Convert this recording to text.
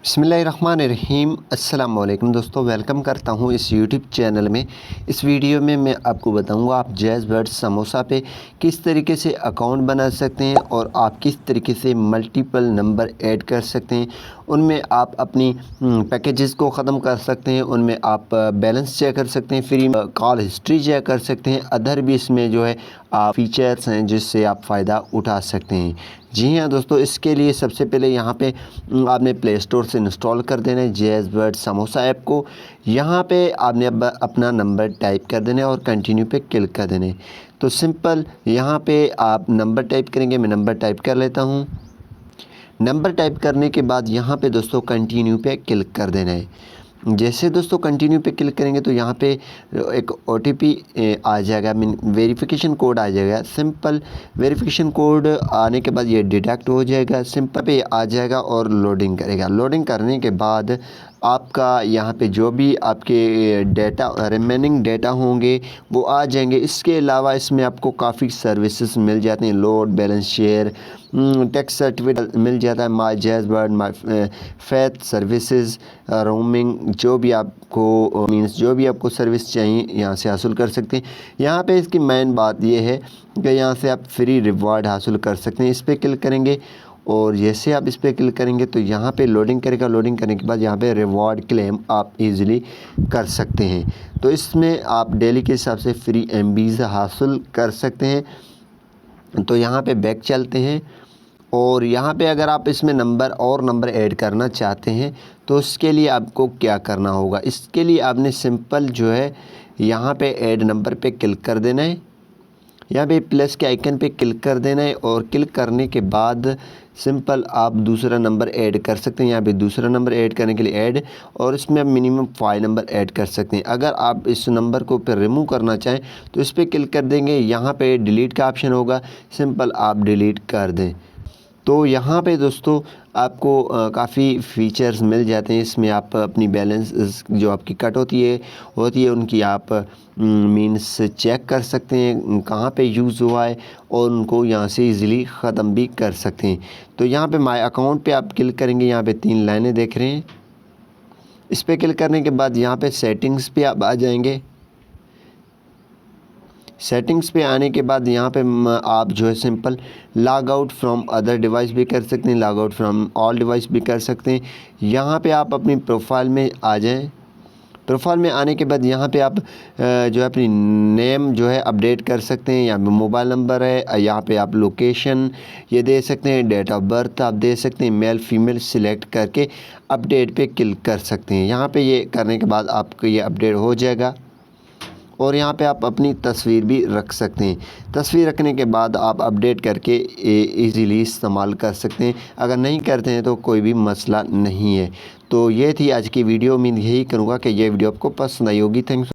बिस्मिल्लाहिर्रहमानिर्रहीम। अस्सलाम वालेकुम दोस्तों, वेलकम करता हूँ इस यूट्यूब चैनल में। इस वीडियो में मैं आपको बताऊँगा आप जैज़ बर्ड समोसा पे किस तरीके से अकाउंट बना सकते हैं और आप किस तरीके से मल्टीपल नंबर ऐड कर सकते हैं। उनमें आप अपनी पैकेजेस को ख़त्म कर सकते हैं, उनमें आप बैलेंस चेक कर सकते हैं, फ्री कॉल हिस्ट्री चेक कर सकते हैं। अदर भी इसमें जो है फ़ीचर्स हैं जिससे आप फ़ायदा उठा सकते हैं। जी हाँ दोस्तों, इसके लिए सबसे पहले यहाँ पे आपने प्ले स्टोर से इंस्टॉल कर देना है जैज़ बर्ड समोसा ऐप को। यहाँ पे आपने अब अपना नंबर टाइप कर देना है और कंटिन्यू पे क्लिक कर देना है। तो सिंपल यहाँ पे आप नंबर टाइप करेंगे। मैं नंबर टाइप कर लेता हूँ। नंबर टाइप करने के बाद यहाँ पे दोस्तों कंटिन्यू पे क्लिक कर देना है। जैसे दोस्तों कंटिन्यू पे क्लिक करेंगे तो यहाँ पे एक ओटीपी आ जाएगा, मीन वेरिफिकेशन कोड आ जाएगा। सिंपल वेरिफिकेशन कोड आने के बाद ये डिटेक्ट हो जाएगा, सिंपल पे आ जाएगा और लोडिंग करेगा। लोडिंग करने के बाद आपका यहाँ पे जो भी आपके डेटा रिमेनिंग डेटा होंगे वो आ जाएंगे। इसके अलावा इसमें आपको काफ़ी सर्विसेज मिल जाते हैं, load, balance share, tax certificate मिल जाता है, my Jazz bird, my faith services, roaming, जो भी आपको मीन्स जो भी आपको सर्विस चाहिए यहाँ से हासिल कर सकते हैं। यहाँ पे इसकी मेन बात ये है कि यहाँ से आप फ्री रिवॉर्ड हासिल कर सकते हैं। इस पर क्लिक करेंगे और जैसे आप इस पर क्लिक करेंगे तो यहाँ पे लोडिंग करेगा। लोडिंग करने के बाद यहाँ पे रिवॉर्ड क्लेम आप इजीली कर सकते हैं। तो इसमें आप डेली के हिसाब से फ्री एमबीज हासिल कर सकते हैं। तो यहाँ पे बैक चलते हैं और यहाँ पे अगर आप इसमें नंबर ऐड करना चाहते हैं तो उसके लिए आपको क्या करना होगा। इसके लिए आपने सिंपल जो है यहाँ पे ऐड नंबर पे क्लिक कर देना है। यहाँ पे प्लस के आइकन पे क्लिक कर देना है और क्लिक करने के बाद सिंपल आप दूसरा नंबर ऐड कर सकते हैं। यहाँ पे दूसरा नंबर ऐड करने के लिए ऐड, और इसमें आप मिनिमम 5 नंबर ऐड कर सकते हैं। अगर आप इस नंबर को फिर रिमूव करना चाहें तो इस पर क्लिक कर देंगे। यहाँ पे डिलीट का ऑप्शन होगा, सिंपल आप डिलीट कर दें। तो यहाँ पे दोस्तों आपको काफ़ी फ़ीचर्स मिल जाते हैं। इसमें आप अपनी बैलेंस जो आपकी कट होती है उनकी आप मीन्स चेक कर सकते हैं कहाँ पे यूज़ हुआ है और उनको यहाँ से इजीली ख़त्म भी कर सकते हैं। तो यहाँ पे माय अकाउंट पे आप क्लिक करेंगे। यहाँ पे 3 लाइनें देख रहे हैं। इस पर क्लिक करने के बाद यहाँ पे सेटिंग्स पे आप आ जाएंगे। सेटिंग्स पे आने के बाद यहाँ पे आप जो है simple log out from other device भी कर सकते हैं, log out from all device भी कर सकते हैं। यहाँ पे आप अपनी प्रोफाइल में आ जाएं। प्रोफाइल में आने के बाद यहाँ पे आप जो है अपनी नेम जो है अपडेट कर सकते हैं। यहाँ पे मोबाइल नंबर है, यहाँ पे आप लोकेशन ये दे सकते हैं, डेट ऑफ बर्थ आप दे सकते हैं, मेल फीमेल सिलेक्ट करके अपडेट पे क्लिक कर सकते हैं। यहाँ पे ये करने के बाद आपको ये अपडेट हो जाएगा और यहाँ पे आप अपनी तस्वीर भी रख सकते हैं। तस्वीर रखने के बाद आप अपडेट करके इजीली इस्तेमाल कर सकते हैं। अगर नहीं करते हैं तो कोई भी मसला नहीं है। तो ये थी आज की वीडियो। उम्मीद यही करूँगा कि ये वीडियो आपको पसंद आई होगी। थैंक्स।